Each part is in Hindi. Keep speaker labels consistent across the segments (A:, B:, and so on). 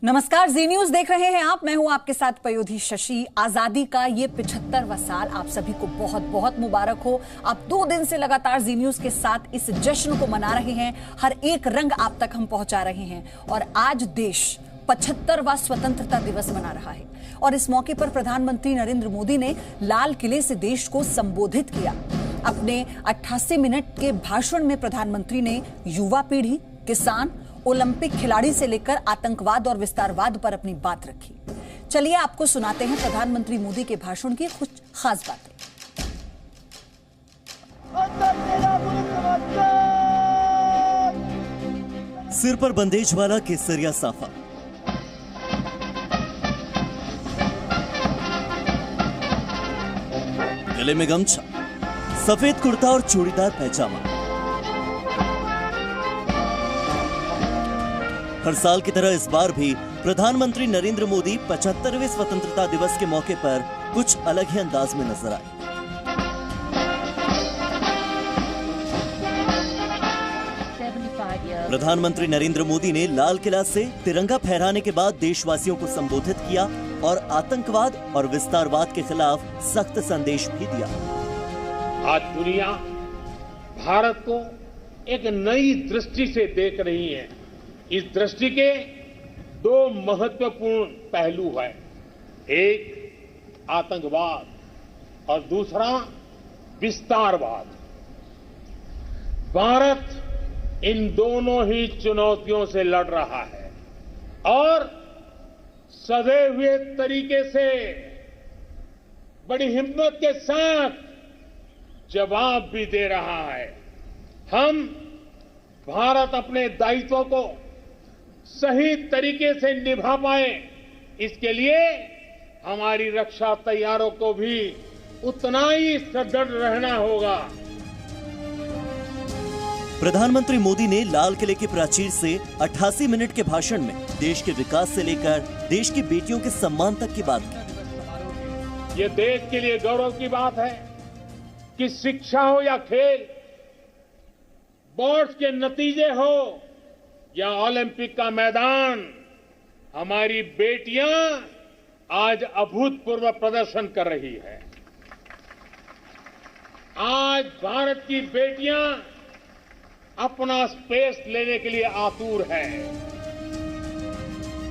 A: नमस्कार, जी न्यूज देख रहे हैं आप। मैं हूं आपके साथ पयोधी शशि। आजादी का ये 75वां साल आप सभी को बहुत बहुत मुबारक हो। आप 2 दिन से लगातार जी न्यूज के साथ इस जश्न को मना रहे हैं। हर एक रंग आप तक हम पहुंचा रहे हैं और आज देश 75वां स्वतंत्रता दिवस मना रहा है और इस मौके पर प्रधानमंत्री नरेंद्र मोदी ने लाल किले से देश को संबोधित किया। अपने 88 मिनट के भाषण में प्रधानमंत्री ने युवा पीढ़ी, किसान, ओलंपिक खिलाड़ी से लेकर आतंकवाद और विस्तारवाद पर अपनी बात रखी। चलिए आपको सुनाते हैं प्रधानमंत्री मोदी के भाषण की कुछ खास बातें।
B: सिर पर बंदेज वाला केसरिया साफा, गले में गमछा, सफेद कुर्ता और चूड़ीदार पैजामा। हर साल की तरह इस बार भी प्रधानमंत्री नरेंद्र मोदी 75वें स्वतंत्रता दिवस के मौके पर कुछ अलग ही अंदाज में नजर आए। प्रधानमंत्री नरेंद्र मोदी ने लाल किला से तिरंगा फहराने के बाद देशवासियों को संबोधित किया और आतंकवाद और विस्तारवाद के खिलाफ सख्त संदेश भी दिया।
C: आज दुनिया भारत को एक नई दृष्टि से देख रही है। इस दृष्टि के 2 महत्वपूर्ण पहलू हैं। एक आतंकवाद और दूसरा विस्तारवाद। भारत इन दोनों ही चुनौतियों से लड़ रहा है और सधे हुए तरीके से बड़ी हिम्मत के साथ जवाब भी दे रहा है। हम भारत अपने दायित्वों को सही तरीके से निभा पाए, इसके लिए हमारी रक्षा तैयारों को भी उतना ही सदृढ़ रहना होगा।
B: प्रधानमंत्री मोदी ने लाल किले की प्राचीर से 88 मिनट के भाषण में देश के विकास से लेकर देश की बेटियों के सम्मान तक की बात की।
C: ये देश के लिए गौरव की बात है कि शिक्षा हो या खेल, बोर्ड्स के नतीजे हो या ओलंपिक का मैदान, हमारी बेटियां आज अभूतपूर्व प्रदर्शन कर रही है। आज भारत की बेटियां अपना स्पेस लेने के लिए आतुर है।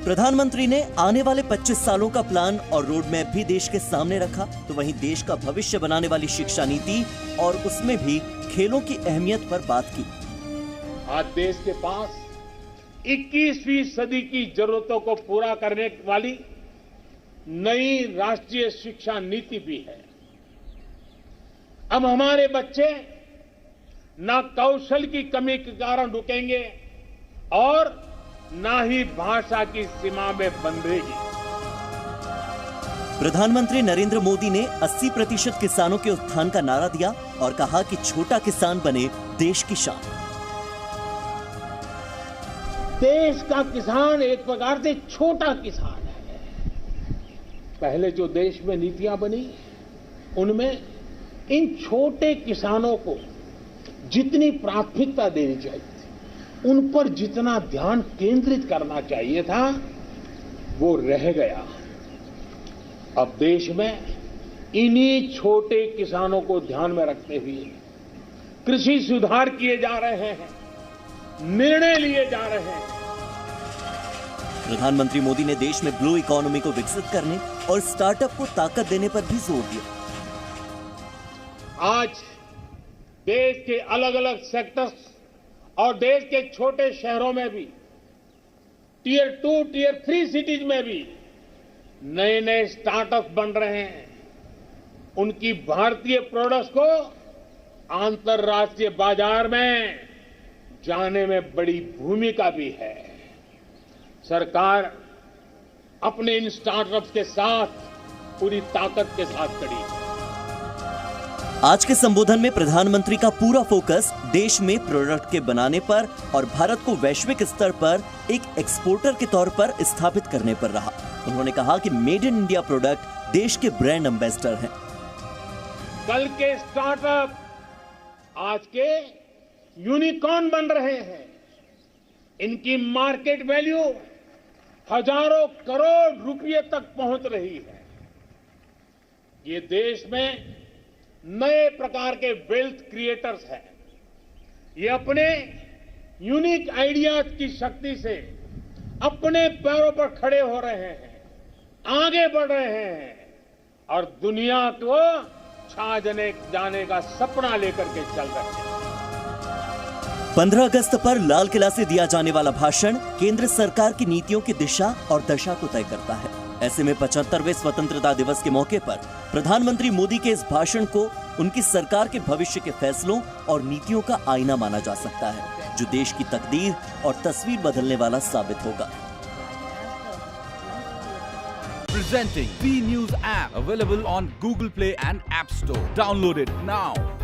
B: प्रधानमंत्री ने आने वाले 25 सालों का प्लान और रोड मैप भी देश के सामने रखा, तो वहीं देश का भविष्य बनाने वाली शिक्षा नीति और उसमें भी खेलों की अहमियत पर बात की।
C: आज देश के पास 21वीं सदी की जरूरतों को पूरा करने वाली नई राष्ट्रीय शिक्षा नीति भी है। अब हमारे बच्चे ना कौशल की कमी के कारण रुकेंगे और ना ही भाषा की सीमा में बंधेगी।
B: प्रधानमंत्री नरेंद्र मोदी ने 80% किसानों के उत्थान का नारा दिया और कहा कि छोटा किसान बने देश की शान।
C: देश का किसान एक प्रकार से छोटा किसान है। पहले जो देश में नीतियां बनी, उनमें इन छोटे किसानों को जितनी प्राथमिकता देनी चाहिए थी, उन पर जितना ध्यान केंद्रित करना चाहिए था, वो रह गया। अब देश में इन्हीं छोटे किसानों को ध्यान में रखते हुए कृषि सुधार किए जा रहे हैं, निर्णय लिए जा रहे हैं।
B: प्रधानमंत्री मोदी ने देश में ब्लू इकोनॉमी को विकसित करने और स्टार्टअप को ताकत देने पर भी जोर दिया।
C: आज देश के अलग अलग सेक्टर्स और देश के छोटे शहरों में भी, टियर 2, टियर 3 सिटीज में भी नए नए स्टार्टअप बन रहे हैं। उनकी भारतीय प्रोडक्ट्स को अंतर्राष्ट्रीय बाजार में जाने में बड़ी भूमिका भी है। सरकार अपने इन स्टार्टअप्स के साथ पूरी ताकत के साथ खड़ी है।
B: आज के संबोधन में प्रधानमंत्री का पूरा फोकस देश में प्रोडक्ट के बनाने पर और भारत को वैश्विक स्तर पर एक एक्सपोर्टर के तौर पर स्थापित करने पर रहा। उन्होंने कहा कि मेड इन इंडिया प्रोडक्ट देश के ब्रांड एम्बेसडर हैं।
C: कल के स्टार्टअप आज के यूनिकॉर्न बन रहे हैं। इनकी मार्केट वैल्यू हजारों करोड़ रुपए तक पहुंच रही है। ये देश में नए प्रकार के वेल्थ क्रिएटर्स हैं। ये अपने यूनिक आइडियाज की शक्ति से अपने पैरों पर खड़े हो रहे हैं, आगे बढ़ रहे हैं और दुनिया को छा जाने का सपना लेकर के चल रहे हैं।
B: 15 अगस्त पर लाल किला से दिया जाने वाला भाषण केंद्र सरकार की नीतियों की दिशा और दशा को तय करता है। ऐसे में 75वें स्वतंत्रता दिवस के मौके पर प्रधानमंत्री मोदी के इस भाषण को उनकी सरकार के भविष्य के फैसलों और नीतियों का आईना माना जा सकता है, जो देश की तकदीर और तस्वीर बदलने वाला साबित होगा।
D: Presenting B News app, available on Google Play and App Store. Download it now.